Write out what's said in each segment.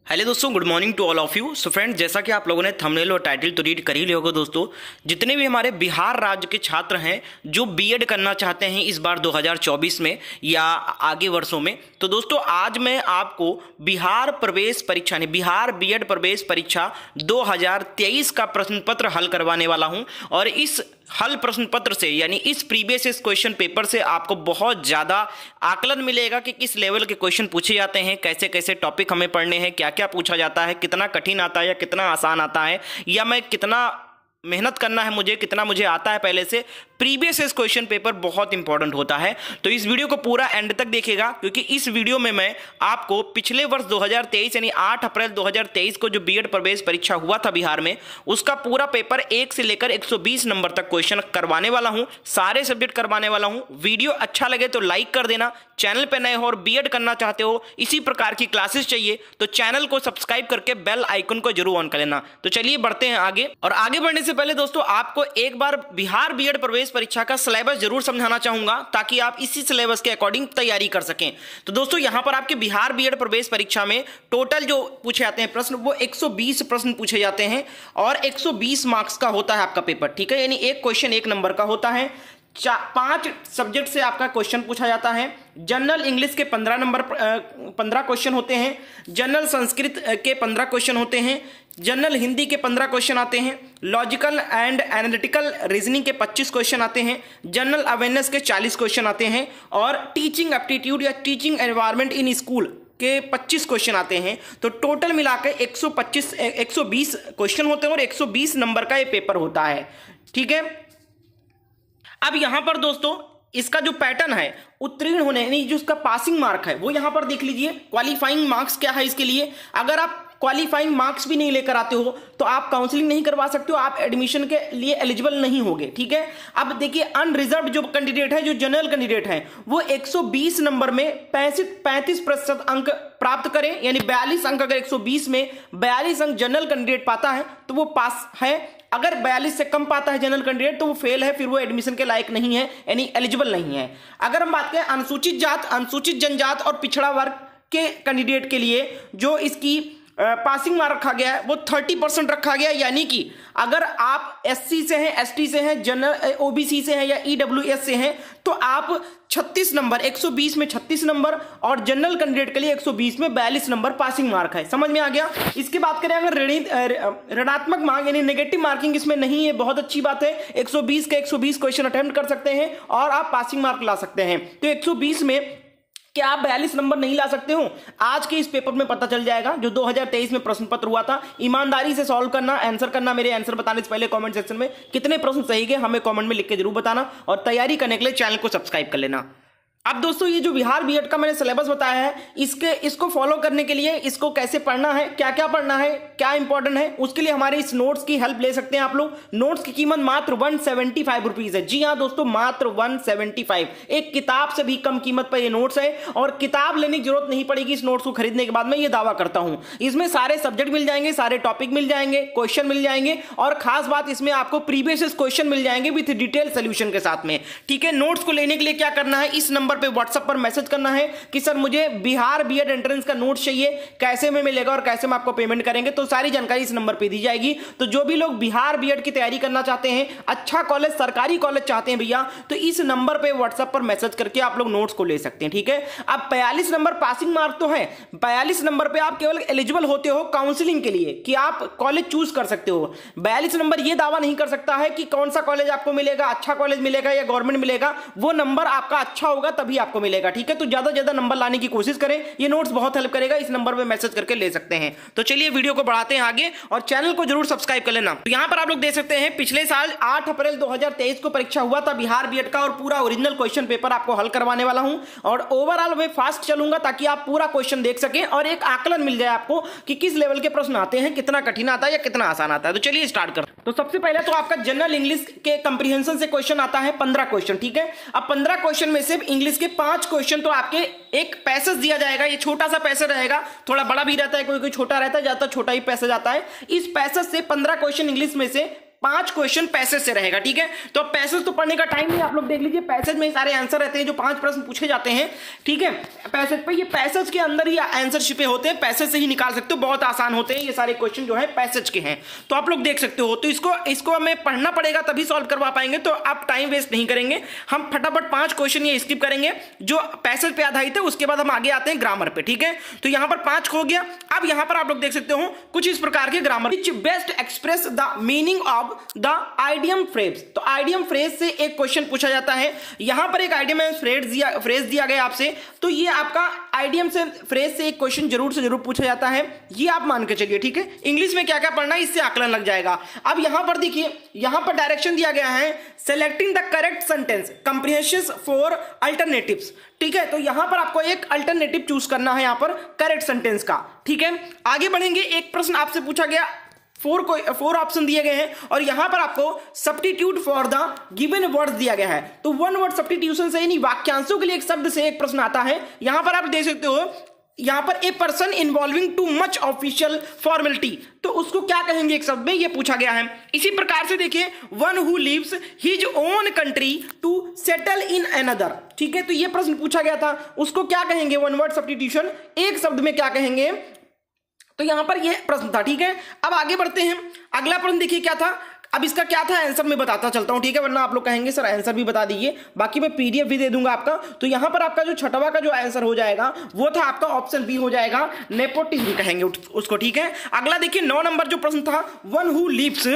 Hello दोस्तों, good morning to all of you. So friends, जैसा कि आप लोगों ने थंबनेल और टाइटल तो रीड कर ही लिया होगा दोस्तों, जितने भी हमारे बिहार राज्य के छात्र हैं जो बीएड करना चाहते हैं इस बार 2024 में या आगे वर्षों में, तो दोस्तों आज मैं आपको बिहार प्रवेश परीक्षा यानी बिहार बीएड प्रवेश परीक्षा 2023 का प्रश्न पत्र हल करवाने वाला हूं। और इस हल प्रश्न पत्र से यानी इस प्रीवियस क्वेश्चन पेपर से आपको बहुत ज़्यादा आकलन मिलेगा कि किस लेवल के क्वेश्चन पूछे जाते हैं, कैसे कैसे टॉपिक हमें पढ़ने हैं, क्या क्या पूछा जाता है, कितना कठिन आता है या कितना आसान आता है, या मैं कितना मेहनत करना है, मुझे कितना मुझे आता है पहले से। प्रीवियस क्वेश्चन पेपर बहुत इंपॉर्टेंट होता है, तो इस वीडियो को पूरा एंड तक देखिएगा, क्योंकि इस वीडियो में मैं आपको पिछले वर्ष 2023 यानी 8 अप्रैल 2023 को जो बीएड प्रवेश परीक्षा हुआ था बिहार में, उसका पूरा पेपर 1 से लेकर 120 नंबर तक क्वेश्चन करवाने वाला हूं, सारे सब्जेक्ट करवाने वाला हूं। वीडियो अच्छा लगे तो लाइक कर देना, चैनल पर नए हो और बीएड करना चाहते हो, इसी प्रकार की क्लासेस चाहिए तो चैनल को सब्सक्राइब करके बेल आइकन को जरूर ऑन कर लेना। तो चलिए बढ़ते हैं आगे। और आगे बढ़ने से पहले दोस्तों आपको एक बार बिहार बीएड प्रवेश परीक्षा का सिलेबस जरूर समझाना चाहूंगा, ताकि आप इसी सिलेबस के अकॉर्डिंग तैयारी कर सकें। तो दोस्तों यहां पर आपके बिहार बीएड प्रवेश परीक्षा में टोटल जो पूछे जाते हैं प्रश्न, वो 120 प्रश्न पूछे जाते हैं और 120 मार्क्स का होता है आपका पेपर, ठीक है। यानी एक क्वेश्चन 1 नंबर का होता है। 5 सब्जेक्ट से आपका क्वेश्चन पूछा जाता है। जनरल इंग्लिश के 15 क्वेश्चन होते हैं, जनरल संस्कृत के 15 क्वेश्चन होते हैं, जनरल हिंदी के 15 क्वेश्चन आते हैं, लॉजिकल एंड एनालिटिकल रीजनिंग के 25 क्वेश्चन आते हैं, जनरल अवेयरनेस के 40 क्वेश्चन आते हैं, और टीचिंग एप्टीट्यूड या टीचिंग एनवायरनमेंट इन स्कूल के 25 क्वेश्चन आते हैं। तो टोटल मिलाकर 120 क्वेश्चन होते हैं और 120 नंबर का ये पेपर होता है, ठीक है। अब यहां पर दोस्तों इसका जो पैटर्न है उत्तीर्ण होने यानी जो उसका पासिंग मार्क है वो यहां पर देख लीजिए। क्वालिफाइंग मार्क्स क्या है इसके लिए, अगर आप क्वालिफाइंग मार्क्स भी नहीं लेकर आते हो तो आप काउंसलिंग नहीं करवा सकते हो, आप एडमिशन के लिए एलिजिबल नहीं होगे, ठीक है। अब देखिए अनरिजर्व जो कैंडिडेट है, जो जनरल कैंडिडेट है, वो 120 नंबर में 35% अंक प्राप्त करें, यानी 42 अंक। अगर 120 में 42 अंक जनरल कैंडिडेट पाता है तो वो पास है। अगर 42 से कम पाता है जनरल कैंडिडेट तो वो फेल है, फिर वो एडमिशन के लायक नहीं है, यानी एलिजिबल नहीं है। अगर हम बात करें अनुसूचित जात, अनुसूचित जनजात और पिछड़ा वर्ग के कैंडिडेट के लिए जो इसकी पासिंग मार्क रखा गया है वो 30% रखा गया है। यानी कि अगर आप एससी से हैं, एसटी से हैं, जनरल ओबीसी से हैं या ईडब्ल्यूएस से हैं तो आप 36 नंबर 120 में 36 नंबर और जनरल कैंडिडेट के लिए 120 में 42 नंबर पासिंग मार्क है। समझ में आ गया। इसकी बात करें अगर ऋणात्मक मार्क यानी नेगेटिव मार्किंग इसमें नहीं है, बहुत अच्छी बात है। 120 के 120 क्वेश्चन अटेम्प्ट कर सकते हैं और आप पासिंग मार्क ला सकते हैं। तो 120 में क्या आप 42 नंबर नहीं ला सकते हो, आज के इस पेपर में पता चल जाएगा। जो 2023 में प्रश्न पत्र हुआ था, ईमानदारी से सॉल्व करना, आंसर करना। मेरे आंसर बताने से पहले कमेंट सेक्शन में कितने प्रश्न सही गए हमें कमेंट में लिख के जरूर बताना, और तैयारी करने के लिए चैनल को सब्सक्राइब कर लेना। अब दोस्तों ये जो बिहार बीएड का मैंने सिलेबस बताया है, इसको फॉलो करने के लिए इसको कैसे पढ़ना है, क्या क्या पढ़ना है, क्या इंपॉर्टेंट है, उसके लिए हमारे इस नोट्स की हेल्प ले सकते हैं आप लोग। नोट्स की कीमत मात्र 175 रुपीज है। जी हाँ दोस्तों, मात्र 175। एक किताब से भी कम कीमत पर ये नोट्स है, और किताब लेने की जरूरत नहीं पड़ेगी इस नोट्स को खरीदने के बाद, मैं ये दावा करता हूं। इसमें सारे सब्जेक्ट मिल जाएंगे, सारे टॉपिक मिल जाएंगे, क्वेश्चन मिल जाएंगे, और खास बात इसमें आपको प्रीवियस क्वेश्चन मिल जाएंगे विद डिटेल सोल्यूशन के साथ में, ठीक है। नोट्स को लेने के लिए क्या करना है, इस नंबर पर व्हाट्सएप पर मैसेज करना है कि सर मुझे बिहार बीएड एंट्रेंस का नोट चाहिए, कैसे में मिलेगा और कैसे में आपको पेमेंट करेंगे, तो सारी जानकारी इस नंबर पे दी जाएगी। तो जो भी लोग बिहार बीएड की तैयारी करना चाहते हैं, अच्छा कॉलेज, सरकारी कॉलेज चाहते हैं भैया, तो इस नंबर पे व्हाट्सएप पर मैसेज करके आप लोग नोट्स को ले सकते हैं, ठीक है। अब 42 नंबर पासिंग मार्क तो है, 42 नंबर पे आप केवल एलिजिबल होते हो काउंसलिंग के लिए कि आप कॉलेज चूज कर सकते हो। 42 नंबर ये दावा नहीं कर सकता है कि कौन सा कॉलेज आपको मिलेगा, अच्छा कॉलेज मिलेगा या गवर्नमेंट मिलेगा। वो नंबर आपका अच्छा होगा तभी आपको मिलेगा, ठीक है। तो ज्यादा नंबर लाने की कोशिश करें, ये नोट्स बहुत हेल्प करेगा। इस नंबर पे मैसेज करके ले सकते हैं। तो चलिए वीडियो को बढ़ाते हैं आगे, और चैनल को जरूर सब्सक्राइब कर लेना। तो यहां पर आप लोग देख सकते हैं पिछले साल 8 अप्रैल 2023 को परीक्षा हुआ था बिहार बीएड का, और पूरा ओरिजिनल क्वेश्चन पेपर आपको हल करवाने वाला हूं। और ओवरऑल मैं फास्ट चलूंगा ताकि आप पूरा क्वेश्चन देख सकें और एक आकलन मिल जाए आपको कि किस लेवल के प्रश्न आते हैं, कितना कठिन आता है या कितना आसान आता है। तो चलिए स्टार्ट करते हैं। तो सबसे पहले तो आपका जनरल इंग्लिश के कंप्रीहेंशन से क्वेश्चन आता है 15 क्वेश्चन, ठीक है। अब 15 क्वेश्चन में से इंग्लिश के 5 क्वेश्चन तो आपके एक पैसेज दिया जाएगा। ये छोटा सा पैसेज रहेगा, थोड़ा बड़ा भी रहता है, कोई कोई छोटा रहता है, ज्यादातर छोटा ही पैसेज आता है। इस पैसेज से 15 क्वेश्चन इंग्लिश में से 5 क्वेश्चन पैसेज से रहेगा, ठीक है। तो पैसेज तो पढ़ने का टाइम नहीं, आप लोग देख लीजिए पैसेज में सारे आंसर रहते हैं, जो 5 प्रश्न पूछे जाते हैं, ठीक है, पैसेज पे। ये पैसेज के अंदर ही आंसर छिपे होते हैं, पैसेज से ही निकाल सकते हो, बहुत आसान होते हैं ये सारे क्वेश्चन जो है पैसेज के हैं। तो आप लोग देख सकते हो। तो इसको हमें पढ़ना पड़ेगा तभी सॉल्व करवा पाएंगे, तो आप टाइम वेस्ट नहीं करेंगे, हम फटाफट 5 क्वेश्चन ये स्किप करेंगे जो पैसेज पे आधारित है, उसके बाद हम आगे आते हैं ग्रामर पे, ठीक है। तो यहां पर 5 हो गया। अब यहां पर आप लोग देख सकते हो कुछ इस प्रकार के grammar, which best express the meaning of the idiom phrase. तो आइडियम फ्रेज से एक क्वेश्चन पूछा जाता है, यहां पर एक आइडियम फ्रेज दिया गया आपसे, तो ये आपका आइडियम से फ्रेज से एक क्वेश्चन जरूर से जरूर पूछा जाता है, ये आप मान के चलिए, ठीक है। इंग्लिश में क्या क्या पढ़ना है इससे आकलन लग जाएगा। अब यहां पर देखिए, यहां पर डायरेक्शन दिया गया है, selecting the correct sentence comprehensions for alternatives, ठीक है। तो यहां पर आपको एक अल्टरनेटिव चूज करना है यहां पर करेक्ट सेंटेंस का, ठीक है। आगे बढ़ेंगे, एक प्रश्न आपसे पूछा गया, 4 ऑप्शन दिए गए हैं और यहां पर आपको substitute for the given words दिया गया है। तो वन वर्ड सब्स्टिट्यूशन से यानी वाक्यांशों के लिए एक शब्द से एक प्रश्न आता है। यहां पर आप देख सकते हो, यहां पर a person involving too much official formality, तो उसको क्या कहेंगे एक शब्द में, ये पूछा गया है। इसी प्रकार से देखिए, one who lives his own country to settle in another, ठीक है। तो ये प्रश्न पूछा गया था, उसको क्या कहेंगे, वन वर्ड सब्स्टिट्यूशन, एक शब्द में क्या कहेंगे, तो यहां पर यह प्रश्न था, ठीक है। अब आगे बढ़ते हैं, अगला प्रश्न देखिए क्या था। अब इसका क्या था आंसर मैं बताता चलता हूं, ठीक है, वरना आप लोग कहेंगे सर आंसर भी बता दीजिए, बाकी मैं पीडीएफ भी दे दूंगा आपका। तो यहां पर आपका जो छठवां का जो आंसर हो जाएगा वो था आपका ऑप्शन बी हो जाएगा, नेपोटिज्म कहेंगे उसको, ठीक है। अगला देखिए 9 नंबर जो प्रश्न था, one who lives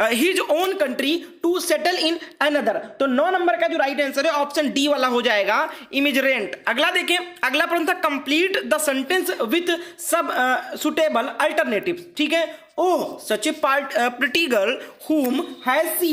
his own country to settle in another, तो 9 नंबर का जो राइट आंसर है ऑप्शन डी वाला हो जाएगा, इमिग्रेंट। अगला देखिए, अगला प्रश्न था कंप्लीट द सेंटेंस विथ सब सुटेबल अल्टरनेटिव्स, ठीक है। Oh such a pretty girl whom has she ...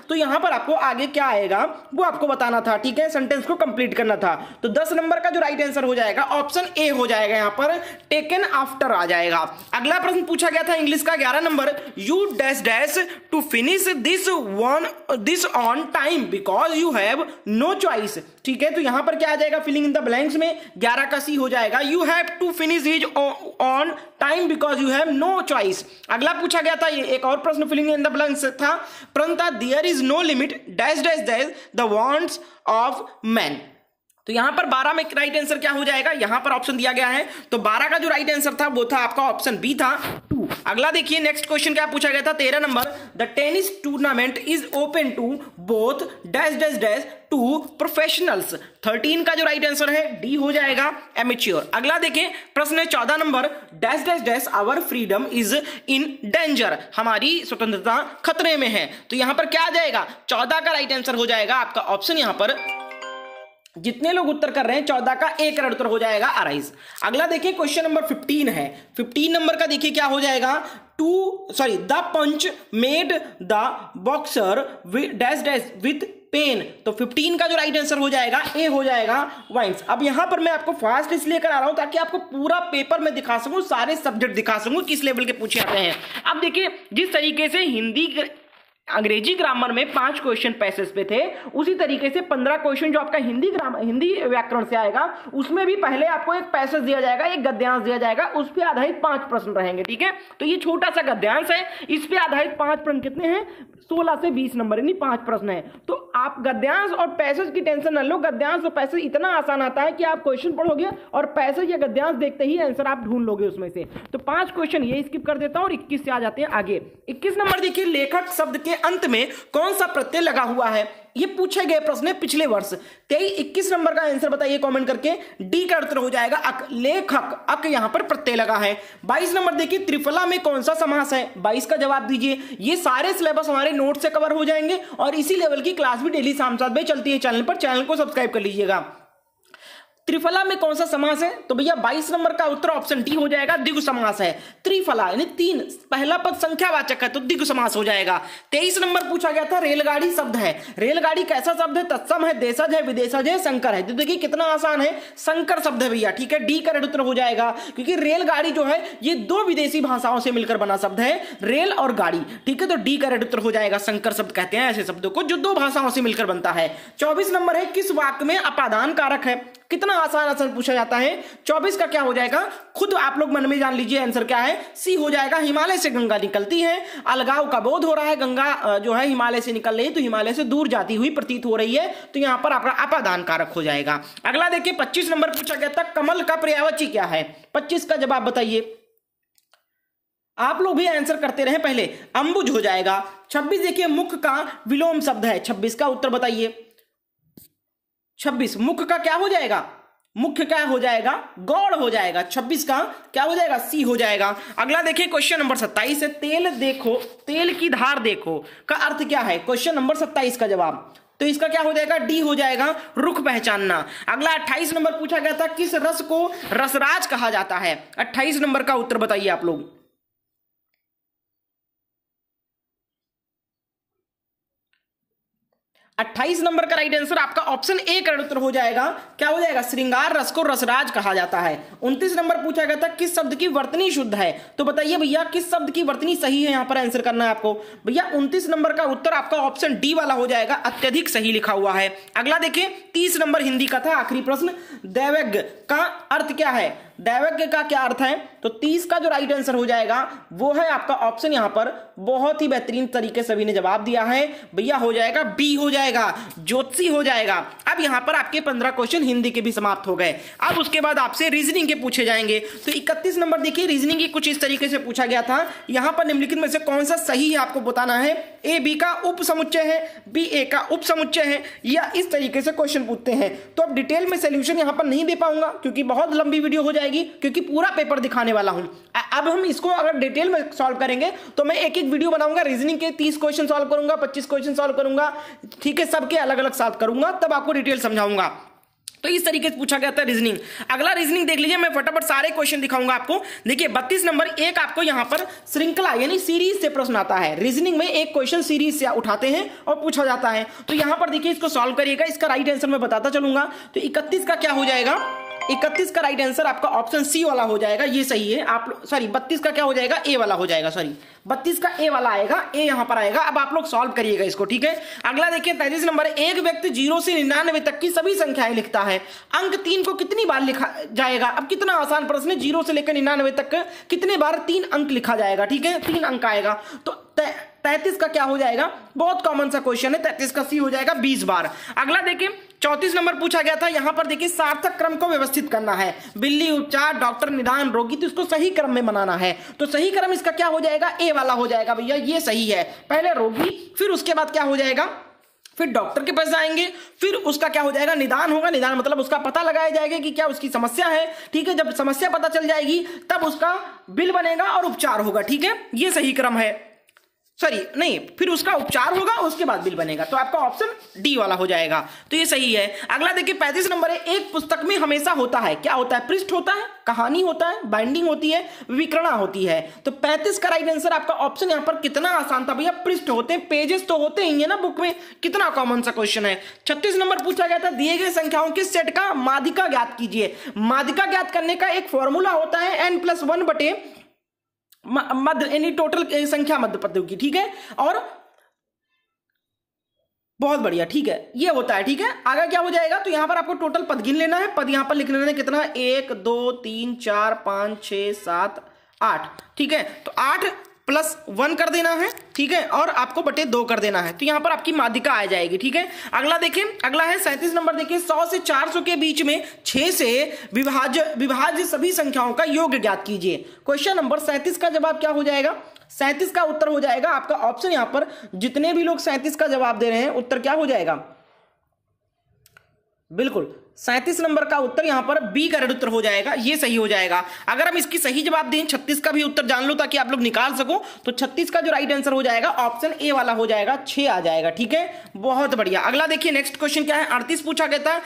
तो यहां पर आपको आगे क्या आएगा वो आपको बताना था, ठीक है, सेंटेंस को कंप्लीट करना था। तो 10 नंबर का जो राइट आंसर हो जाएगा ऑप्शन ए हो जाएगा, यहां पर टेकन आफ्टर आ जाएगा। अगला प्रश्न पूछा गया था इंग्लिश का 11 number, you dash dash to finish this on time because you have no choice, ठीक है। तो यहां पर क्या आ जाएगा, फिलिंग इन द ब्लैंक्स में 11 का सी हो जाएगा, you have to finish is on time because you have no choice. अगला पूछा गया था ये एक और प्रश्न फिलिंग इन द ब्लैंक्स था, परंतु there is no limit dash dash dash the wants of man. तो यहां पर 12 में राइट आंसर क्या हो जाएगा, यहां पर ऑप्शन दिया गया है, तो 12 का जो राइट आंसर था वो था आपका ऑप्शन बी था 2। अगला देखिए नेक्स्ट क्वेश्चन क्या पूछा गया था 13 number, the tennis tournament is open to both dash dash dash to professionals. 13 का जो राइट आंसर है डी हो जाएगा, एमेच्योर। अगला देखें प्रश्न है 14 number, dash dash dash our freedom is in danger, हमारी स्वतंत्रता खतरे में है। तो यहां पर क्या आ जाएगा, 14 का राइट आंसर हो जाएगा आपका ऑप्शन, यहां पर जितने लोग उत्तर कर रहे हैं 14 का ए करेक्ट उत्तर हो जाएगा अराइज। अगला देखिए क्वेश्चन नंबर 15 है, 15 नंबर का देखिए क्या हो जाएगा, the punch made the boxer dash dash with pain. तो 15 का जो राइट आंसर हो जाएगा ए हो जाएगा वाइन्स। अब यहां पर मैं आपको फास्ट इसलिए करा रहा हूं ताकि आपको पूरा पेपर में दिखा सकूं, सारे सब्जेक्ट दिखा सकूं किस लेवल के पूछे जाते हैं। अब देखिए जिस तरीके से अंग्रेजी ग्रामर में 5 क्वेश्चन पैसेज पे थे, उसी तरीके से 15 क्वेश्चन जो आपका हिंदी व्याकरण से आएगा उसमें भी पहले आपको एक पैसेज दिया जाएगा, एक गद्यांश दिया जाएगा, उस पे आधारित 5 प्रश्न रहेंगे, ठीक है। तो ये छोटा सा गद्यांश है, इस पे आधारित 5 प्रश्न कितने हैं, 16 से 20 नंबर यानी 5 प्रश्न है। तो आप गद्यांश और पैसेज की टेंशन न लो, गद्यांश और पैसेज इतना आसान आता है कि आप क्वेश्चन पढ़ोगे और पैसेज या गद्यांश देखते ही आंसर आप ढूंढ लोगे उसमें से। तो 5 क्वेश्चन ये स्किप कर देता हूं और 21 से आ जाते हैं आगे। 21 नंबर देखिए, लेखक शब्द के अंत में कौन सा प्रत्यय लगा हुआ है, ये पूछे गए प्रश्न है पिछले वर्ष। 21 नंबर का आंसर बताइए कमेंट करके, डी का उत्तर हो जाएगा अक, लेखक अक यहां पर प्रत्यय लगा है। 22 नंबर देखिए, त्रिफला में कौन सा समास है, 22 का जवाब दीजिए। ये सारे सिलेबस हमारे नोट से कवर हो जाएंगे और इसी लेवल की क्लास भी डेली शाम 7 बजे चलती है चैनल पर, चैनल को सब्सक्राइब कर लीजिएगा। त्रिफला में कौन सा समास है, तो भैया 22 नंबर का उत्तर ऑप्शन डी हो जाएगा, द्विगु समास है। त्रिफला यानी 3, पहला पद संख्यावाचक है तो द्विगु समास हो जाएगा। 23 नंबर पूछा गया था, रेलगाड़ी शब्द है, रेलगाड़ी कैसा शब्द है, तत्सम है, देशज है, विदेशज है, संकर है। तो देखिए कितना आसान है, संकर शब्द है भैया, ठीक है, डी का उत्तर हो जाएगा, क्योंकि रेलगाड़ी जो है ये 2 विदेशी भाषाओं से मिलकर बना शब्द है, रेल और गाड़ी, ठीक है। तो डी का उत्तर हो जाएगा, संकर शब्द कहते हैं ऐसे शब्दों को जो 2 भाषाओं से मिलकर बनता है। 24 नंबर है, किस वाक्य में अपादान कारक है, कितना आसान आसान पूछा जाता है। 24 का क्या हो जाएगा, खुद आप लोग मन में जान लीजिए आंसर क्या है, सी हो जाएगा। हिमालय से गंगा निकलती है, अलगाव का बोध हो रहा है, गंगा जो है हिमालय से निकल रही है तो हिमालय से दूर जाती हुई प्रतीत हो रही है, तो यहां पर आपका अपादान कारक हो जाएगा। अगला देखिए 25 नंबर पूछा गया था, कमल का पर्यायवाची क्या है। 25 का जवाब बताइए, आप लोग भी आंसर करते रहे पहले, अंबुज हो जाएगा। 26 देखिए मुख का विलोम शब्द है, 26 का उत्तर बताइए। 26 मुख का क्या हो जाएगा, मुख्य क्या हो जाएगा, गौड़ हो जाएगा। 26 का क्या हो जाएगा, सी हो जाएगा। अगला देखिए क्वेश्चन नंबर 27 है, तेल देखो तेल की धार देखो का अर्थ क्या है। क्वेश्चन नंबर 27 का जवाब, तो इसका क्या हो जाएगा, डी हो जाएगा, रुख पहचानना। अगला 28 नंबर पूछा गया था, किस रस को रसराज कहा जाता है। 28 नंबर का उत्तर बताइए आप लोग। 28 नंबर का राइट आंसर आपका ऑप्शन ए का उत्तर हो जाएगा, क्या हो जाएगा, श्रृंगार रस को रसराज कहा जाता है। 29 नंबर पूछा गया था, किस शब्द की वर्तनी शुद्ध है। तो बताइए भैया किस शब्द की वर्तनी सही है, यहां पर आंसर करना है आपको। भैया 29 नंबर का उत्तर आपका ऑप्शन डी वाला हो जाएगा, अत्यधिक सही लिखा हुआ है। अगला देखिए 30 नंबर हिंदी का था, आखिरी प्रश्न, दैवज्ञ का अर्थ क्या है। दैवज्ञ का क्या अर्थ है, तो 30 का जो राइट आंसर हो जाएगा वो है आपका ऑप्शन, यहां पर बहुत ही बेहतरीन तरीके से सभी ने जवाब दिया है भैया, हो जाएगा बी हो जाएगा, ज्योतिषी हो जाएगा। अब यहां पर आपके 15 क्वेश्चन हिंदी के भी समाप्त हो गए। अब उसके बाद आपसे रीजनिंग के पूछे जाएंगे। तो 31 नंबर देखिए रीजनिंग की कुछ इस तरीके से पूछा गया था, यहां पर निम्नलिखित में से कौन सा सही है आपको बताना है। ए बी का उप समुच्चय है, बी ए का उप समुच्चय है, या इस तरीके से क्वेश्चन पूछते हैं। तो अब डिटेल में सोल्यूशन यहां पर नहीं दे पाऊंगा क्योंकि बहुत लंबी वीडियो हो जाएगी, क्योंकि पूरा पेपर दिखाने वाला हूं। अब हम इसको अगर डिटेल में सॉल्व करेंगे तो मैं एक एक वीडियो बनाऊंगा, रीजनिंग के 30 क्वेश्चन सॉल्व करूंगा, 25 क्वेश्चन सॉल्व करूंगा, ठीक है, सबके अलग अलग सॉल्व करूंगा, तब आपको डिटेल समझाऊंगा। तो इस तरीके से पूछा गया था रीजनिंग। अगला रीजनिंग देख लीजिए, मैं फटाफट सारे क्वेश्चन दिखाऊंगा आपको। देखिए 32 नंबर एक आपको यहां पर श्रृंखला यानी सीरीज से प्रश्न आता है। रीजनिंग में एक क्वेश्चन सीरीज से उठाते हैं और पूछा जाता है। तो यहां पर देखिए इसको सॉल्व करिएगा, इसका राइट आंसर मैं बताता चलूंगा। तो 31 का क्या हो जाएगा, 31 का राइट आंसर आपका ऑप्शन सी वाला हो जाएगा, ये सही है। आप सॉरी 32 का क्या हो जाएगा, ए वाला हो जाएगा, सॉरी 32 का ए वाला आएगा, ए यहां पर आएगा। अब आप लोग सॉल्व करिएगा इसको, ठीक है। अगला देखिए 33 नंबर, एक व्यक्ति 0 से 99 तक की सभी संख्याएं लिखता है, अंक 3 को कितनी बार लिखा जाएगा। अब कितना आसान प्रश्न है, 0 से लेकर 99 तक कितने बार 3 अंक लिखा जाएगा, ठीक है, 3 अंक आएगा। तो 33 का क्या हो जाएगा, बहुत कॉमन सा क्वेश्चन है, 33 का सी हो जाएगा 20 बार। अगला देखिए 34 नंबर पूछा गया था, यहां पर देखिए सार्थक क्रम को व्यवस्थित करना है, बिल्ली उपचार, डॉक्टर निदान, रोगी, तो इसको सही क्रम में बनाना है। तो सही क्रम इसका क्या हो जाएगा, ए वाला हो जाएगा भैया, ये सही है। पहले रोगी, फिर उसके बाद क्या हो जाएगा, फिर डॉक्टर के पास जाएंगे, फिर उसका क्या हो जाएगा, निदान होगा। निदान मतलब उसका पता लगाया जाएगा कि क्या उसकी समस्या है, ठीक है। जब समस्या पता चल जाएगी तब उसका बिल बनेगा और उपचार होगा, ठीक है, ये सही क्रम है। सॉरी नहीं, फिर उसका उपचार होगा, उसके बाद बिल बनेगा। तो आपका ऑप्शन डी वाला हो जाएगा, तो ये सही है। अगला देखिए 35 नंबर है, एक पुस्तक में हमेशा होता है, क्या होता है, पृष्ठ होता है, कहानी होता है, बाइंडिंग होती है, विकरणा होती है। तो 35 का राइट आंसर आपका ऑप्शन, यहां पर कितना आसान था भैया, पृष्ठ होते हैं, पेजेस तो होते ही है ना बुक में, कितना कॉमन सा क्वेश्चन है। 36 नंबर पूछा गया था, दिए गए संख्याओं के सेट का माध्यिका ज्ञात कीजिए। माध्यिका ज्ञात करने का एक फॉर्मूला होता है n+1 बटे मध्य यानी टोटल संख्या मध्य पदों की, ठीक है, और बहुत बढ़िया, ठीक है, ये होता है, ठीक है। आगे क्या हो जाएगा, तो यहां पर आपको टोटल पद गिन लेना है, पद यहां पर लिख लेना है, कितना 1 2 3 4 5 6 7 8, ठीक है। तो 8 + 1 कर देना है, ठीक है, और आपको बटे 2 कर देना है, तो यहां पर आपकी माध्यिका आ जाएगी, ठीक है। अगला देखिए, अगला है 37 नंबर, देखिए 100 से 400 के बीच में 6 से विभाज्य सभी संख्याओं का योग ज्ञात कीजिए। क्वेश्चन नंबर 37 का जवाब क्या हो जाएगा, 37 का उत्तर हो जाएगा आपका ऑप्शन, यहां पर जितने भी लोग 37 का जवाब दे रहे हैं उत्तर क्या हो जाएगा, बिल्कुल 37 नंबर का उत्तर यहां पर बी का उत्तर हो जाएगा, ये सही हो जाएगा। अगर हम इसकी सही जवाब दें, 36 का भी उत्तर जान लो ताकि आप लोग निकाल सको, तो 36 का जो राइट आंसर हो जाएगा ऑप्शन ए वाला हो जाएगा, 6 आ जाएगा, ठीक है, बहुत बढ़िया। अगला देखिए नेक्स्ट क्वेश्चन क्या है, 38 पूछा गया था,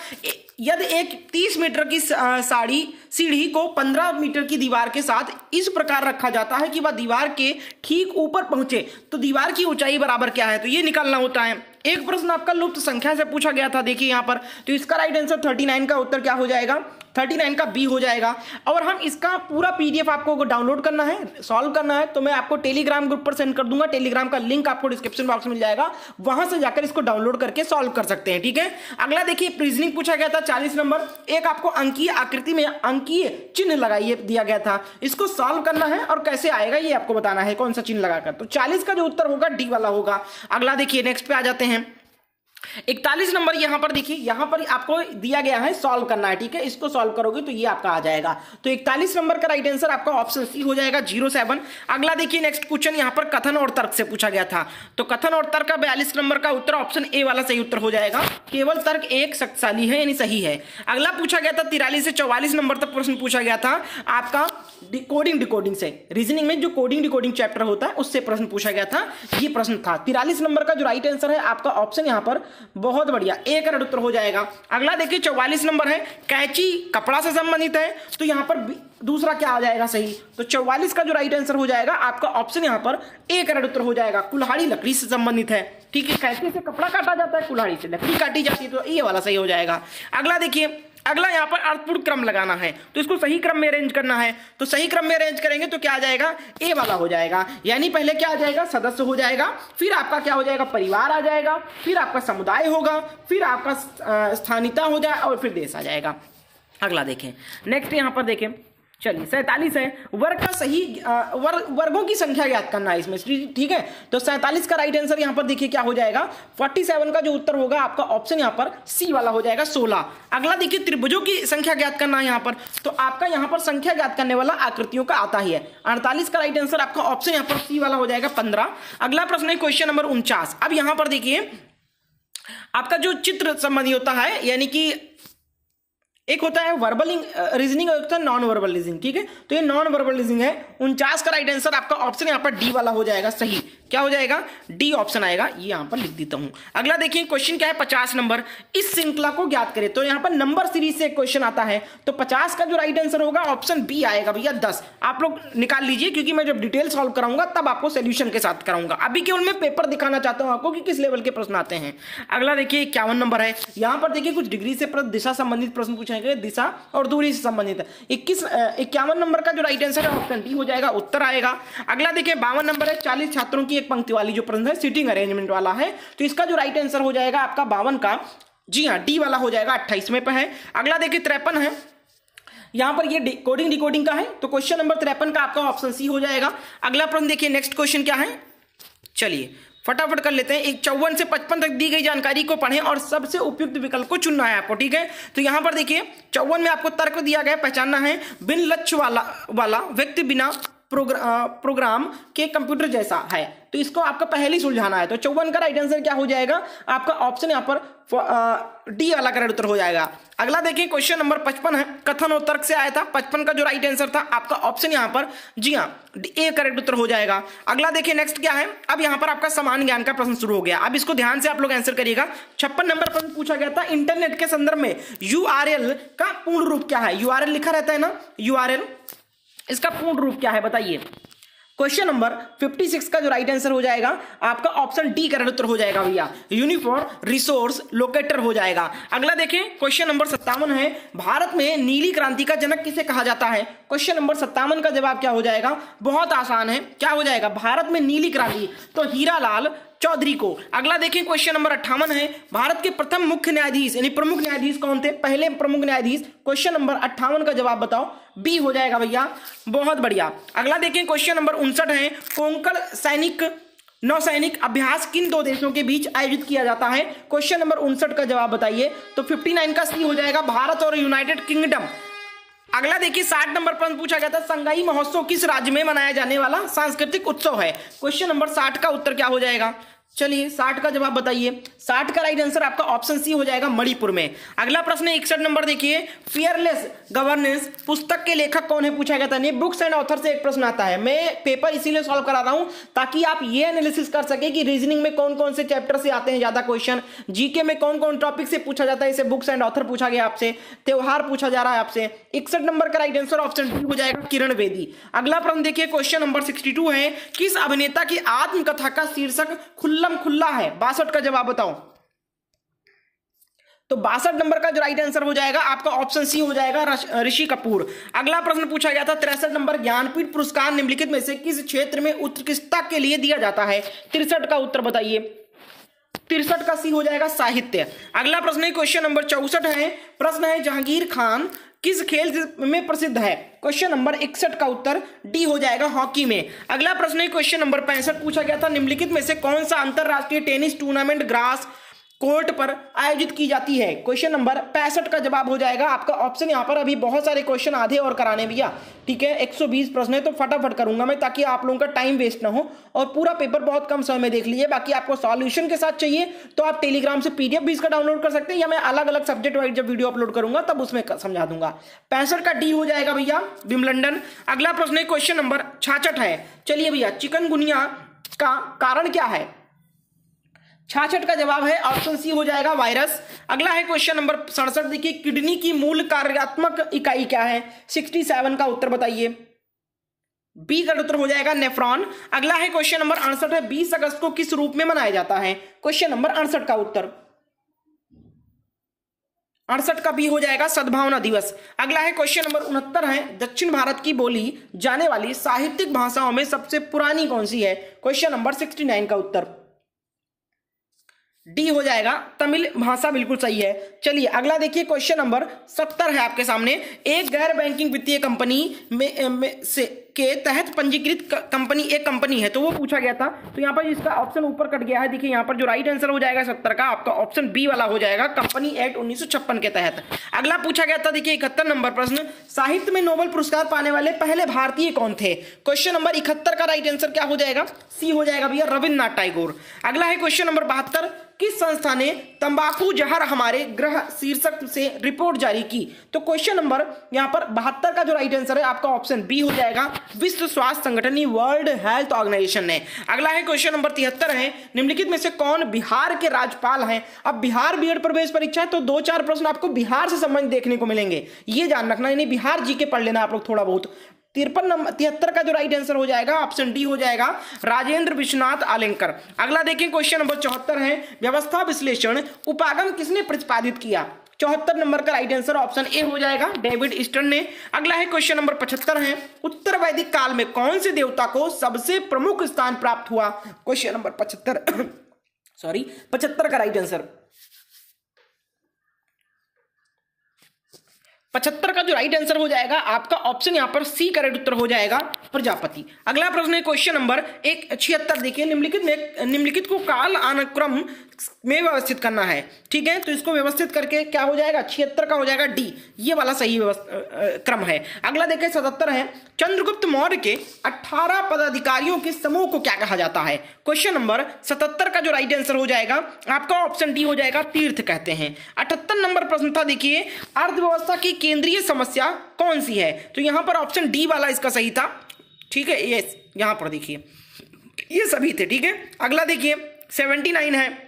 यदि एक 30 मीटर की सीढ़ी को 15 मीटर की दीवार के साथ इस प्रकार रखा जाता है कि वह दीवार के ठीक ऊपर पहुंचे, तो दीवार की ऊंचाई बराबर क्या है, तो ये निकालना होता है। एक प्रश्न आपका लुप्त संख्या से पूछा गया था, देखिए यहां पर, तो इसका राइट आंसर 39 39 का उत्तर क्या हो जाएगा, 39 का बी हो जाएगा। और हम इसका पूरा पीडीएफ आपको डाउनलोड करना है, सॉल्व करना है, तो मैं आपको टेलीग्राम ग्रुप पर सेंड कर दूंगा। टेलीग्राम का लिंक आपको डिस्क्रिप्शन बॉक्स में मिल जाएगा, वहां से जाकर इसको डाउनलोड करके सॉल्व कर सकते हैं, ठीक है। अगला देखिए, रीजनिंग पूछा गया था 40 नंबर। एक आपको अंकीय आकृति में अंकीय चिन्ह लगाइए दिया गया था, इसको सॉल्व करना है और कैसे आएगा ये आपको बताना है, कौन सा चिन्ह लगाकर। तो 40 का जो उत्तर होगा डी वाला होगा। अगला देखिए, नेक्स्ट पे आ जाते हैं। 41 नंबर यहां पर देखिए, यहां पर आपको दिया गया है सॉल्व करना है, ठीक है। इसको सॉल्व करोगे तो ये आपका आ जाएगा। तो 41 नंबर का राइट आंसर आपका ऑप्शन सी हो जाएगा, 07। अगला देखिए, नेक्स्ट क्वेश्चन यहां पर कथन और तर्क से पूछा गया था। तो कथन और तर्क का 42 नंबर का उत्तर ऑप्शन ए वाला सही उत्तर हो जाएगा। केवल तर्क एक शक्तिशाली है, यानी सही है। अगला पूछा गया था 43 से 44 नंबर तक प्रश्न पूछा गया था आपका कोडिंग डिकोडिंग से। रीजनिंग में जो कोडिंग डिकोडिंग चैप्टर होता है उससे प्रश्न पूछा गया था, ये प्रश्न था। 43 नंबर का जो राइट आंसर है आपका ऑप्शन यहां पर बहुत बढ़िया, ए करेक्ट उत्तर हो जाएगा। अगला देखिए, 44 नंबर है कैंची कपड़ा से संबंधित है, तो यहां पर दूसरा क्या आ जाएगा सही। तो 44 का जो राइट आंसर हो जाएगा आपका ऑप्शन यहां पर ए करेक्ट उत्तर हो जाएगा। कुल्हाड़ी लकड़ी से संबंधित है, ठीक है। कैंची से कपड़ा काटा जाता है, कुल्हाड़ी से लकड़ी काटी जाती है, तो ये वाला सही हो जाएगा। अगला देखिए, अगला यहाँ पर अर्थपूर्ण क्रम लगाना है, तो इसको सही क्रम में अरेंज करना है। तो सही क्रम में अरेंज करेंगे तो क्या आ जाएगा, ए वाला हो जाएगा। यानी पहले क्या आ जाएगा, सदस्य हो जाएगा, फिर आपका क्या हो जाएगा, परिवार आ जाएगा, फिर आपका समुदाय होगा, फिर आपका स्थानीयता हो जाए और फिर देश आ जाएगा। अगला देखें, नेक्स्ट यहाँ पर देखें, चलिए 47 है। वर्ग का सही वर्गों की संख्या ज्ञात करना है इसमें, ठीक है। तो 47 का राइट आंसर यहां पर देखिए क्या हो जाएगा, 47 का जो उत्तर होगा आपका ऑप्शन यहां पर सी वाला हो जाएगा, 16। अगला देखिए, त्रिभुजों की संख्या ज्ञात करना है यहां पर, तो आपका यहां पर संख्या ज्ञात करने वाला आकृतियों का आता ही है। 48 का राइट आंसर आपका ऑप्शन यहां पर सी वाला हो जाएगा, 15। अगला प्रश्न है क्वेश्चन नंबर 49। अब यहां पर देखिए आपका जो चित्र संबंधी होता है, यानी कि एक होता है वर्बल रीजनिंग और एक होता है नॉन वर्बल रीजनिंग, ठीक है। तो ये नॉन वर्बल रीजनिंग है। 49 का राइट आंसर आपका ऑप्शन यहाँ पर डी वाला हो जाएगा, सही क्या हो जाएगा, डी ऑप्शन आएगा। ये यहाँ पर लिख देता हूं। अगला देखिए, क्वेश्चन क्या है 50 नंबर, इस श्रृंखला को ज्ञात करें। तो यहाँ पर नंबर सीरीज से क्वेश्चन आता है, तो 50 का जो राइट आंसर होगा ऑप्शन बी आएगा भैया, 10। आप लोग निकाल लीजिए, क्योंकि मैं जब डिटेल सॉल्व कराऊंगा तब आपको सोल्यूशन के साथ कराऊंगा। अभी केवल मैं पेपर दिखाना चाहता हूं आपको कि किस लेवल के प्रश्न आते हैं। अगला देखिए 51 नंबर है। यहाँ पर देखिए कुछ डिग्री से दिशा संबंधित प्रश्न पूछे गए, दिशा और दूरी से संबंधित है। 51 नंबर का जो राइट आंसर है ऑप्शन डी हो जाएगा, उत्तर आएगा। अगला देखिए 52 नंबर है, 40 छात्रों की एक पंक्ति वाली जो प्रश्न है, सीटिंग अरेंजमेंट वाला है, तो इसका जो राइट आंसर हो जाएगा आपका 52 का, जी हाँ, डी वाला हो जाएगा, 28वें पे है। अगला देखिए 53 है, यहां पर ये कोडिंग डिकोडिंग का है, तो क्वेश्चन नंबर 53 का आपका ऑप्शन सी हो जाएगा। अगला प्रश्न देखिए, नेक्स्ट क्वेश्चन क्या है, चलिए फटाफट कर लेते हैं। एक 54 से 55 तक दी गई जानकारी को पढ़ें और सबसे उपयुक्त विकल्प को चुनना है आपको, ठीक है। तो यहां पर देखिए 54 में आपको तर्क दिया गया, पहचानना है बिन लक्ष्य वाला व्यक्ति बिना प्रोग्राम के कंप्यूटर जैसा है, तो इसको आपका पहले ही सुलझाना है। तो 54 का राइट आंसर क्या हो जाएगा आपका ऑप्शन यहां पर डी वाला करेक्ट उत्तर हो जाएगा। अगला देखिए क्वेश्चन नंबर 55 है, कथन और तर्क से आया था। 55 का जो राइट आंसर था आपका ऑप्शन यहां पर, जी हाँ, ए करेक्ट उत्तर हो जाएगा। अगला देखिए नेक्स्ट क्या है, अब यहां पर आपका समान ज्ञान का प्रश्न शुरू हो गया। अब इसको ध्यान से आप लोग आंसर करिएगा। 56 नंबर प्रश्न पूछा गया था, इंटरनेट के संदर्भ में यूआरएल का पूर्ण रूप क्या है। यूआरएल लिखा रहता है ना, यूआरएल, इसका पूर्ण रूप क्या है बताइए। क्वेश्चन नंबर 56 का जो राइट आंसर हो जाएगा आपका ऑप्शन डी करेक्ट उत्तर हो जाएगा भैया, यूनिफॉर्म रिसोर्स लोकेटर हो जाएगा। अगला देखें क्वेश्चन नंबर 57 है, भारत में नीली क्रांति का जनक किसे कहा जाता है। क्वेश्चन नंबर 57 का जवाब क्या हो जाएगा, बहुत आसान है, क्या हो जाएगा, भारत में नीली क्रांति, तो हीरालाल चौधरी को। अगला देखें क्वेश्चन नंबर 58 है, भारत के प्रथम मुख्य न्यायाधीश यानी प्रमुख न्यायाधीश कौन थे, पहले प्रमुख न्यायाधीश। क्वेश्चन नंबर 58 का जवाब बताओ, बी हो जाएगा भैया, बहुत बढ़िया। अगला देखें क्वेश्चन नंबर 59 है, कोंकण सैनिक नौसैनिक अभ्यास किन दो देशों के बीच आयोजित किया जाता है। क्वेश्चन नंबर 59 का जवाब बताइए, तो 59 का सी हो जाएगा, भारत और यूनाइटेड किंगडम। अगला देखिए 60 नंबर प्रश्न पूछा गया था, संगाई महोत्सव किस राज्य में मनाया जाने वाला सांस्कृतिक उत्सव है। क्वेश्चन नंबर 60 का उत्तर क्या हो जाएगा, चलिए 60 का जवाब बताइए। 60 का राइट आंसर आपका ऑप्शन सी हो जाएगा, मणिपुर में। अगला प्रश्न 61 नंबर देखिए, फियरलेस गवर्नेंस पुस्तक के लेखक कौन है पूछा गया था। बुक्स एंड ऑथर से एक प्रश्न आता है, मैं पेपर इसीलिए सॉल्व करा रहा हूं ताकि आप ये एनालिसिस कर सके कि रीजनिंग में कौन कौन से चैप्टर से आते हैं ज्यादा क्वेश्चन, जीके में कौन कौन टॉपिक से पूछा जाता है, इसे बुक्स एंड ऑथर पूछा गया आपसे, त्योहार पूछा जा रहा है आपसे। 61 नंबर का राइट आंसर ऑप्शन डी हो जाएगा, किरण बेदी। अगला प्रश्न देखिए क्वेश्चन नंबर 62 है, किस अभिनेता की आत्मकथा का शीर्षक खुल्लम खुल्ला है। 62 का जवाब बताओ, तो 62 नंबर का जो राइट आंसर हो जाएगा आपका ऑप्शन सी हो जाएगा, ऋषि कपूर। अगला प्रश्न पूछा गया था 63 नंबर, ज्ञानपीठ पुरस्कार निम्नलिखित में से किस क्षेत्र में उत्कृष्टता के लिए दिया जाता है? 63 का उत्तर बताइए। 63 का सी हो जाएगा साहित्य। अगला प्रश्न है क्वेश्चन नंबर 64 है, प्रश्न है जहांगीर खान किस खेल में प्रसिद्ध है? क्वेश्चन नंबर 61 का उत्तर डी हो जाएगा, हॉकी में। अगला प्रश्न है क्वेश्चन नंबर 65 पूछा गया था, निम्नलिखित में से कौन सा अंतरराष्ट्रीय टेनिस टूर्नामेंट ग्रास कोर्ट पर आयोजित की जाती है? क्वेश्चन नंबर 65 का जवाब हो जाएगा आपका ऑप्शन, यहां पर अभी बहुत सारे क्वेश्चन आधे और कराने भैया, ठीक है। 120 प्रश्न है तो फटाफट करूंगा मैं, ताकि आप लोगों का टाइम वेस्ट ना हो और पूरा पेपर बहुत कम समय में देख लीजिए। बाकी आपको सॉल्यूशन के साथ चाहिए तो आप टेलीग्राम से पीडीएफ भी इसका डाउनलोड कर सकते हैं, या मैं अलग अलग सब्जेक्ट वाइज जब वीडियो अपलोड करूंगा तब उसमें समझा दूंगा। 65 का डी हो जाएगा भैया, विम्बलडन। अगला प्रश्न है क्वेश्चन नंबर 66 है, चलिए भैया, चिकनगुनिया का कारण क्या है? 66 का जवाब है ऑप्शन सी हो जाएगा, वायरस। अगला है क्वेश्चन नंबर 67, देखिए किडनी की मूल कार्यात्मक इकाई क्या है? 67 का उत्तर बताइए। बी का उत्तर हो जाएगा नेफ्रॉन। अगला है क्वेश्चन नंबर 68 है, 20 अगस्त को किस रूप में मनाया जाता है? क्वेश्चन नंबर 68 का उत्तर 68 का बी हो जाएगा, सद्भावना दिवस। अगला है क्वेश्चन नंबर 69 है, दक्षिण भारत की बोली जाने वाली साहित्यिक भाषाओं में सबसे पुरानी कौन सी है? क्वेश्चन नंबर 69 का उत्तर डी हो जाएगा, तमिल भाषा, बिल्कुल सही है। चलिए अगला देखिए क्वेश्चन नंबर 70 है आपके सामने, एक गैर बैंकिंग वित्तीय कंपनी में से के तहत पंजीकृत कंपनी एक कंपनी है, तो वो पूछा गया था। तो यहाँ पर इसका ऑप्शन ऊपर कट गया है, देखिए यहाँ पर जो राइट आंसर हो जाएगा 70 का आपका ऑप्शन बी वाला हो जाएगा, कंपनी एक्ट 1956 के तहत। अगला पूछा गया था देखिए 71 नंबर प्रश्न, साहित्य में नोबेल पुरस्कार पाने वाले पहले भारतीय कौन थे? क्वेश्चन नंबर 71 का राइट आंसर क्या हो जाएगा? सी हो जाएगा भैया, रविन्द्रनाथ टैगोर। अगला है क्वेश्चन नंबर 72, किस संस्था ने तंबाकू जहर हमारे ग्रह शीर्षक से रिपोर्ट जारी की? तो क्वेश्चन नंबर यहाँ पर 72 का जो राइट आंसर है आपका ऑप्शन बी हो जाएगा, विश्व स्वास्थ्य संगठन, वर्ल्ड हेल्थ ऑर्गेनाइजेशन ने। अगला है क्वेश्चन नंबर 73 है, निम्नलिखित में से कौन बिहार के राज्यपाल हैं? अब बिहार बीएड प्रवेश परीक्षा है तो 2-4 प्रश्न आपको बिहार से संबंधित देखने को मिलेंगे, ये ध्यान रखना, यानी बिहार जी के पढ़ लेना आप लोग थोड़ा बहुत। 73 का जो राइट आंसर हो जाएगा ऑप्शन डी हो जाएगा, राजेंद्र विश्वनाथ आलेंकर। अगला देखिए क्वेश्चन नंबर 74 है, व्यवस्था विश्लेषण उपागम किसने प्रतिपादित किया? 74 नंबर का राइट आंसर ऑप्शन ए हो जाएगा, डेविड ईस्टर्न ने। अगला है क्वेश्चन नंबर 75 है, उत्तर वैदिक काल में कौन से देवता को सबसे प्रमुख स्थान प्राप्त हुआ? क्वेश्चन नंबर 75 का राइट आंसर 75 का जो राइट आंसर हो जाएगा आपका ऑप्शन यहां पर सी करेक्ट उत्तर हो जाएगा, प्रजापति। अगला प्रश्न है क्वेश्चन नंबर 76, देखिए निम्नलिखित को काल अनुक्रम में व्यवस्थित करना है, ठीक है। तो इसको व्यवस्थित करके क्या हो जाएगा? 76 का हो जाएगा डी, ये वाला सही क्रम है। अगला देखिए 77 है, चंद्रगुप्त मौर्य के 18 पदाधिकारियों के समूह को क्या कहा जाता है? क्वेश्चन नंबर 77 का जो राइट आंसर हो जाएगा आपका ऑप्शन डी हो जाएगा, तीर्थ कहते हैं। 78 नंबर प्रश्न था, देखिए अर्थव्यवस्था की केंद्रीय समस्या कौन सी है? तो यहां पर ऑप्शन डी वाला इसका सही था, ठीक है। ये यहां पर देखिए ये सभी थे, ठीक है। अगला देखिए 79 है,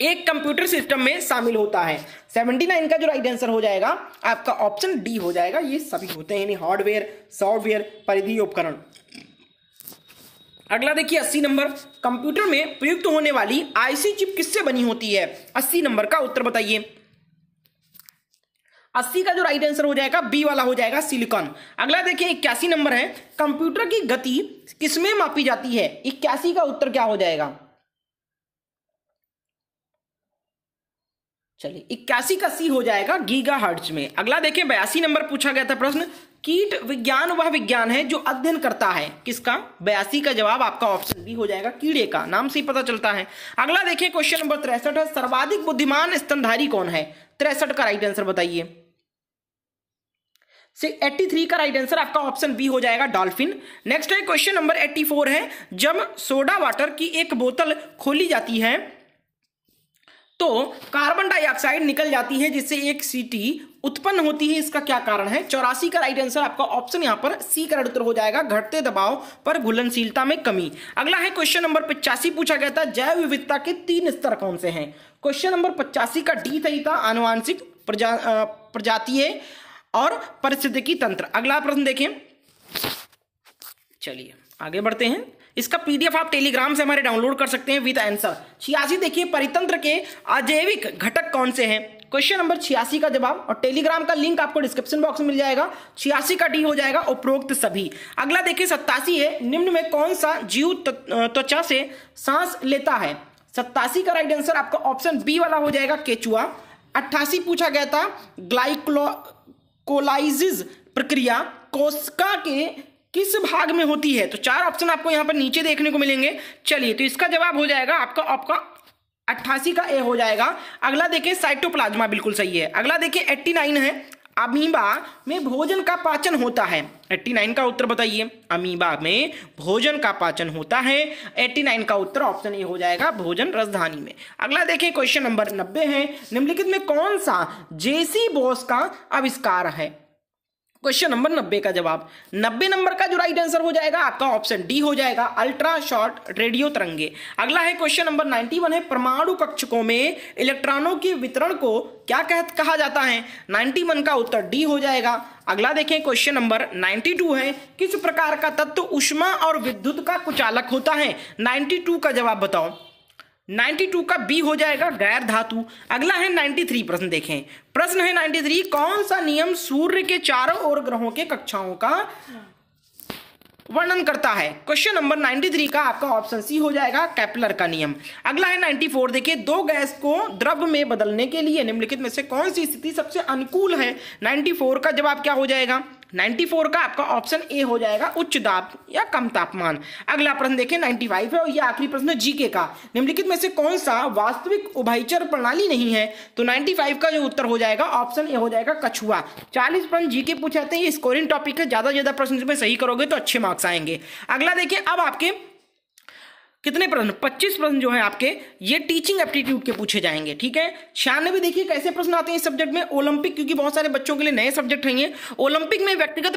एक कंप्यूटर सिस्टम में शामिल होता है। 79 का जो राइट आंसर हो जाएगा आपका ऑप्शन डी हो जाएगा, ये सभी होते हैं, यानी हार्डवेयर, सॉफ्टवेयर, परिधीय उपकरण। अगला देखिए 80 नंबर, कंप्यूटर में प्रयुक्त होने वाली आईसी चिप किससे बनी होती है? 80 नंबर का उत्तर बताइए। 80 का जो राइट आंसर हो जाएगा बी वाला हो जाएगा, सिलिकॉन। अगला देखिए 81 नंबर है, कंप्यूटर की गति किसमें मापी जाती है? 81 का उत्तर क्या हो जाएगा? चलिए 81 का सी हो जाएगा, गीगाहर्ट्ज में। अगला देखिए 82 नंबर पूछा गया था प्रश्न, कीट विज्ञान वह विज्ञान है जो अध्ययन करता है किसका? 82 का जवाब आपका ऑप्शन बी हो जाएगा, कीड़े का, नाम से ही पता चलता है। अगला देखिए क्वेश्चन नंबर 63 है, सर्वाधिक बुद्धिमान स्तनधारी कौन है? 63 का राइट आंसर बताइए। 83 का राइट आंसर आपका ऑप्शन बी हो जाएगा, डॉल्फिन। नेक्स्ट है क्वेश्चन नंबर 84 है, जब सोडा वाटर की एक बोतल खोली जाती है तो कार्बन डाइऑक्साइड निकल जाती है जिससे एक सीटी उत्पन्न होती है, इसका क्या कारण है? 84 का राइट आंसर आपका ऑप्शन यहां पर सी का उत्तर हो जाएगा, घटते दबाव पर घुलनशीलता में कमी। अगला है क्वेश्चन नंबर 85 पूछा गया था, जैव विविधता के 3 स्तर कौन से हैं? क्वेश्चन नंबर 85 का डी सही था, आनुवांशिक, प्रजातीय और पारिस्थितिकी तंत्र। अगला प्रश्न देखें, चलिए आगे बढ़ते हैं। इसका पीडीएफ आप टेलीग्राम से हमारे डाउनलोड कर सकते हैं विद आंसर। 86 देखिए, परितंत्र के अजैविक घटक कौन से हैं? क्वेश्चन नंबर 86 का जवाब, और टेलीग्राम का लिंक आपको डिस्क्रिप्शन बॉक्स में मिल जाएगा। 86 का डी हो जाएगा उपरोक्त सभी। अगला देखिए 87 है, निम्न में कौन सा जीव त्वचा से सांस लेता है? 87 का राइट आंसर आपका ऑप्शन बी वाला हो जाएगा, केचुआ। 88 पूछा गया था, ग्लाइकोलाइसिस प्रक्रिया कोशिका के किस भाग में होती है? तो 4 ऑप्शन आपको यहां पर नीचे देखने को मिलेंगे। चलिए, तो इसका जवाब हो जाएगा आपका 88 का ए हो जाएगा। अगला देखिए साइटोप्लाज्मा, बिल्कुल सही है। अगला देखिए 89 है, अमीबा में भोजन का पाचन होता है। 89 का उत्तर बताइए, अमीबा में भोजन का पाचन होता है। 89 का उत्तर ऑप्शन ए हो जाएगा, भोजन राजधानी में। अगला देखिए क्वेश्चन नंबर 90 है, निम्नलिखित में कौन सा जेसी बोस का आविष्कार है? क्वेश्चन नंबर 90 का जवाब, 90 नंबर का जो राइट आंसर हो जाएगा आपका ऑप्शन डी हो जाएगा, अल्ट्रा शॉर्ट रेडियो तरंगे। अगला है क्वेश्चन नंबर 91 है, परमाणु कक्षकों में इलेक्ट्रॉनों के वितरण को क्या कहा जाता है? 91 का उत्तर डी हो जाएगा। अगला देखें क्वेश्चन नंबर 92 है, किस प्रकार का तत्व ऊष्मा और विद्युत का कुचालक होता है? 92 का जवाब बताओ। 92 का बी हो जाएगा, गैर धातु। अगला है 93 प्रश्न देखें। प्रश्न है 93, कौन सा नियम सूर्य के चारों ओर ग्रहों के कक्षाओं का वर्णन करता है? क्वेश्चन नंबर 93 का आपका ऑप्शन सी हो जाएगा, केपलर का नियम। अगला है 94, देखिए दो गैस को द्रव में बदलने के लिए निम्नलिखित में से कौन सी स्थिति सबसे अनुकूल है? 94 का जवाब क्या हो जाएगा? 94 का आपका ऑप्शन ए हो जाएगा, उच्च दाब या कम तापमान। अगला प्रश्न देखें 95 है, और ये आखिरी प्रश्न जीके का, निम्नलिखित में से कौन सा वास्तविक उभयचर प्रणाली नहीं है? तो 95 का जो उत्तर हो जाएगा ऑप्शन ए हो जाएगा, कछुआ। 40 प्रश्न जीके पूछे जाते हैं, ये स्कोरिंग टॉपिक है, ज्यादा प्रश्न में सही करोगे तो अच्छे मार्क्स आएंगे। अगला देखिए, अब आपके कितने प्रश्न, 25 प्रश्न जो है आपके ये टीचिंग एप्टीट्यूड के पूछे जाएंगे, ठीक है। 96 देखिए कैसे प्रश्न आते हैं इस सब्जेक्ट में, ओलंपिक, क्योंकि बहुत सारे बच्चों के लिए नए सब्जेक्ट हैं ये। ओलंपिक में व्यक्तिगत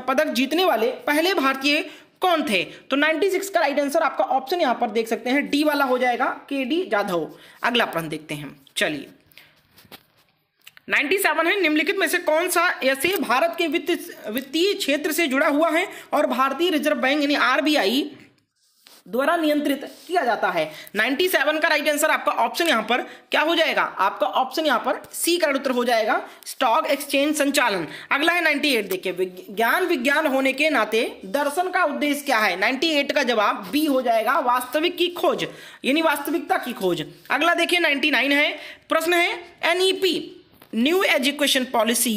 पदक जीतने वाले पहले भारतीय कौन थे? तो 96 का राइट आंसर आपका ऑप्शन यहां पर देख सकते हैं, डी वाला हो जाएगा, के.डी. जाधव। अगला प्रश्न देखते हैं, चलिए 97 है, निम्नलिखित में से कौन सा ऐसे भारत के वित्तीय क्षेत्र से जुड़ा हुआ है और भारतीय रिजर्व बैंक यानी आरबीआई द्वारा नियंत्रित किया जाता है? 97 का राइट आंसर आपका ऑप्शन यहां पर क्या हो जाएगा? आपका ऑप्शन यहां पर सी का उत्तर हो जाएगा, स्टॉक एक्सचेंज संचालन। अगला है 98, देखिए विज्ञान होने के नाते दर्शन का उद्देश्य क्या है? 98 का जवाब बी हो जाएगा, वास्तविक की खोज यानी वास्तविकता की खोज। अगला देखिए 99 है, प्रश्न है एनईपी न्यू एजुकेशन पॉलिसी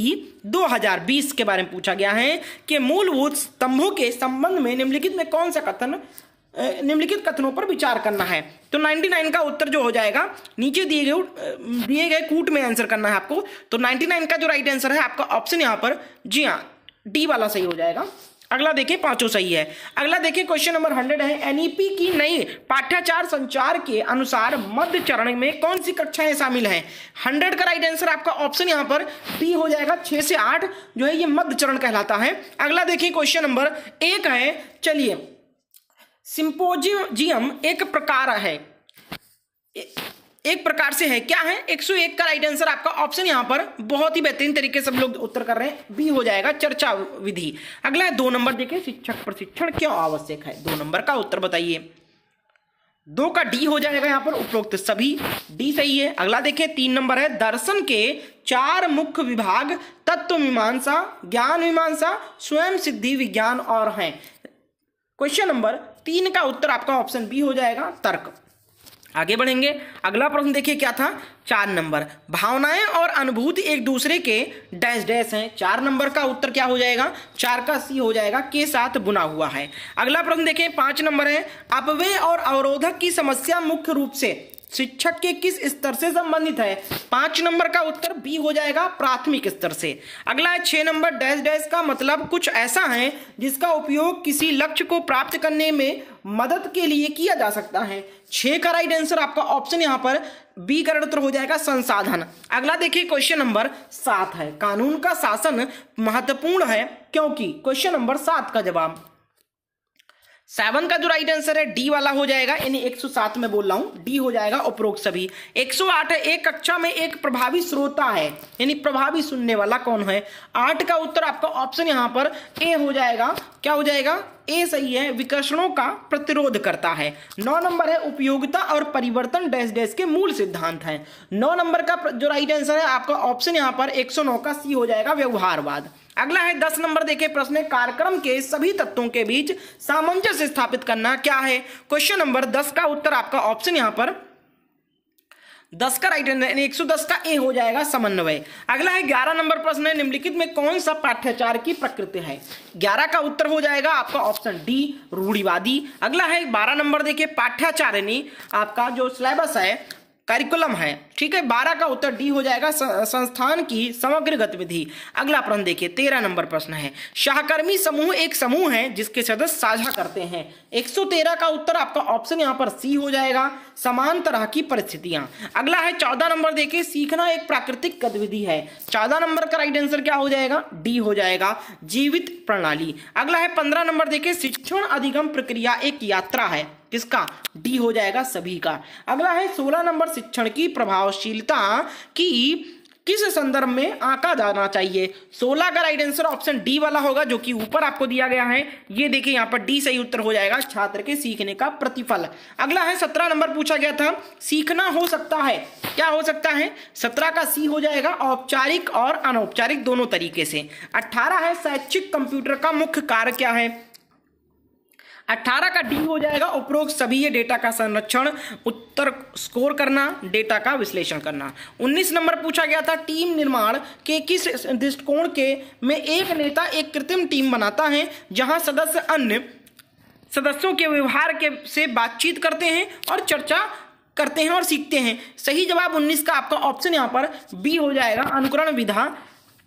2020 के बारे में पूछा गया है कि मूलभूत स्तंभों के संबंध में निम्नलिखित में कौन सा निम्नलिखित कथनों पर विचार करना है? तो 99 का उत्तर जो हो जाएगा, नीचे दिए गए कूट में आंसर करना है आपको। तो 99 का जो राइट आंसर है आपका ऑप्शन यहां पर जी हाँ, डी वाला सही हो जाएगा। अगला देखिए पांचों सही है। अगला देखिए क्वेश्चन नंबर 100 है, एनईपी की नई पाठ्याचार संचार के अनुसार मध्य चरण में कौन सी कक्षाएं शामिल हैं? 100 का राइट आंसर आपका ऑप्शन यहां पर बी हो जाएगा, 6 से 8 जो है ये मध्य चरण कहलाता है। अगला देखिए क्वेश्चन नंबर 1 है, चलिए सिंपोजियम एक प्रकार है, एक प्रकार से है, क्या है? 101 का राइट आंसर आपका ऑप्शन यहां पर बहुत ही बेहतरीन तरीके से सब लोग उत्तर कर रहे हैं, बी हो जाएगा, चर्चा विधि। अगला है 2 नंबर, देखिए शिक्षक प्रशिक्षण क्यों आवश्यक है? 2 नंबर का उत्तर बताइए। 2 का डी हो जाएगा यहां पर, उपरोक्त सभी, डी सही है। अगला देखिए 3 नंबर है, दर्शन के 4 मुख्य विभाग तत्व मीमांसा, ज्ञान मीमांसा, स्वयं सिद्धि विज्ञान और हैं। क्वेश्चन नंबर 3 का उत्तर आपका ऑप्शन बी हो जाएगा, तर्क। आगे बढ़ेंगे, अगला प्रश्न देखिए क्या था, 4 नंबर, भावनाएं और अनुभूति एक दूसरे के डैश डैश हैं। 4 नंबर का उत्तर क्या हो जाएगा? 4 का सी हो जाएगा, के साथ बुना हुआ है। अगला प्रश्न देखें 5 नंबर है, अपव्यय और अवरोधक की समस्या मुख्य रूप से शिक्षक के किस स्तर से संबंधित है? 5 नंबर का उत्तर बी हो जाएगा, प्राथमिक स्तर से। अगला है 6 नंबर, डैश डैश का मतलब कुछ ऐसा है जिसका उपयोग किसी लक्ष्य को प्राप्त करने में मदद के लिए किया जा सकता है। 6 का राइट आंसर आपका ऑप्शन यहां पर बी का उत्तर हो जाएगा, संसाधन। अगला देखिए क्वेश्चन नंबर 7 है, कानून का शासन महत्वपूर्ण है क्योंकि? क्वेश्चन नंबर 7 का जवाब 7 का जो राइट आंसर है डी वाला हो जाएगा, यानी 107 में बोल रहा हूं, डी हो जाएगा उपरोक्त सभी। 108 है, एक कक्षा में एक प्रभावी श्रोता है, यानी प्रभावी सुनने वाला कौन है। 8 का उत्तर आपका ऑप्शन यहां पर ए हो जाएगा, क्या हो जाएगा, ए सही है, विकर्षणों का प्रतिरोध करता है। 9 नंबर है, उपयोगिता और परिवर्तन डैश डैश के मूल सिद्धांत हैं। 9 नंबर का जो राइट आंसर है आपका ऑप्शन यहां पर 109 का सी हो जाएगा, व्यवहारवाद। अगला है 10 नंबर, देखिए प्रश्न है, कार्यक्रम के सभी तत्वों के बीच सामंजस्य स्थापित करना क्या है। क्वेश्चन नंबर 10 का उत्तर आपका ऑप्शन यहां पर 10 का राइट आंसर 110 का ए हो जाएगा, समन्वय। अगला है 11 नंबर प्रश्न है, निम्नलिखित में कौन सा पाठ्याचार की प्रकृति है। 11 का उत्तर हो जाएगा आपका ऑप्शन डी, रूढ़िवादी। अगला है 12 नंबर, देखिए पाठ्याचार यानी आपका जो सिलेबस है, करिकुलम है, ठीक है। 12 का उत्तर डी हो जाएगा, संस्थान की समग्र गतिविधि। अगला प्रश्न देखिए 13 नंबर प्रश्न है, सहकर्मी समूह एक समूह है जिसके सदस्य साझा करते हैं। 113 का उत्तर आपका ऑप्शन यहां पर सी हो जाएगा, समान तरह की परिस्थितियां। अगला है 14 नंबर, देखिए सीखना एक प्राकृतिक गतिविधि है। 14 नंबर का राइट आंसर क्या हो जाएगा, डी हो जाएगा, जीवित प्रणाली। अगला है 15 नंबर, देखिए शिक्षण अधिगम प्रक्रिया एक यात्रा है, किसका, डी हो जाएगा, सभी का। अगला है 16 नंबर, शिक्षण की प्रभावशीलता की किस संदर्भ में आंका जाना चाहिए। 16 का राइट आंसर ऑप्शन डी वाला होगा, जो कि ऊपर आपको दिया गया है, ये देखिए यहां पर डी सही उत्तर हो जाएगा, छात्र के सीखने का प्रतिफल। अगला है 17 नंबर पूछा गया था, सीखना हो सकता है, क्या हो सकता है, 17 का सी हो जाएगा, औपचारिक और अनौपचारिक दोनों तरीके से। 18 है, शैक्षिक कंप्यूटर का मुख्य कार्य क्या है। 18 का डी हो जाएगा, उपरोक्त सभी है, डेटा का संरक्षण, उत्तर स्कोर करना, डेटा का विश्लेषण करना। 19 नंबर पूछा गया था, टीम निर्माण के किस दृष्टिकोण के में एक नेता एक कृत्रिम टीम बनाता है जहां सदस्य अन्य सदस्यों के व्यवहार के से बातचीत करते हैं और चर्चा करते हैं और सीखते हैं। सही जवाब 19 का आपका ऑप्शन यहां पर बी हो जाएगा, अनुकरण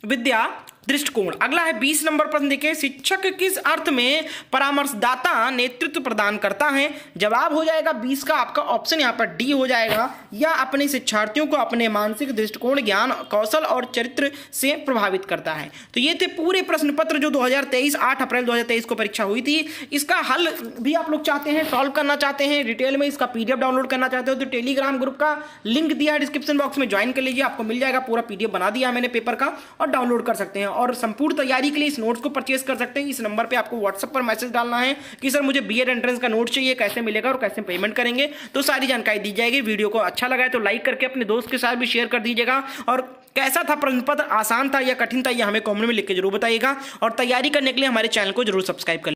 विद्या दृष्टिकोण। अगला है 20 नंबर प्रश्न, देखिए शिक्षक किस अर्थ में परामर्शदाता नेतृत्व प्रदान करता है। जवाब हो जाएगा 20 का आपका ऑप्शन यहां पर डी हो जाएगा, या अपने शिक्षार्थियों को अपने मानसिक दृष्टिकोण, ज्ञान, कौशल और चरित्र से प्रभावित करता है। तो ये थे पूरे प्रश्न पत्र जो 2023 8 अप्रैल 2023 को परीक्षा हुई थी। इसका हल भी आप लोग चाहते हैं, सॉल्व करना चाहते हैं, डिटेल में इसका पीडीएफ डाउनलोड करना चाहते हो तो टेलीग्राम ग्रुप का लिंक दिया है डिस्क्रिप्शन बॉक्स में, ज्वाइन कर लीजिए, आपको मिल जाएगा, पूरा पीडीएफ बना दिया है मैंने पेपर का, और डाउनलोड कर सकते हैं। और संपूर्ण तैयारी के लिए इस नोट्स को परचेस कर सकते हैं। इस नंबर पे आपको व्हाट्सएप पर मैसेज डालना है कि सर मुझे बीएड एंट्रेंस का नोट चाहिए, कैसे मिलेगा और कैसे पेमेंट करेंगे, तो सारी जानकारी दी जाएगी। वीडियो को अच्छा लगा है तो लाइक करके अपने दोस्त के साथ भी शेयर कर दीजिएगा, और कैसा था प्रश्न पत्र, आसान था या कठिन था, ये हमें कमेंट में लिख के जरूर बताइएगा, और तैयारी करने के लिए हमारे चैनल को जरूर सब्सक्राइब कर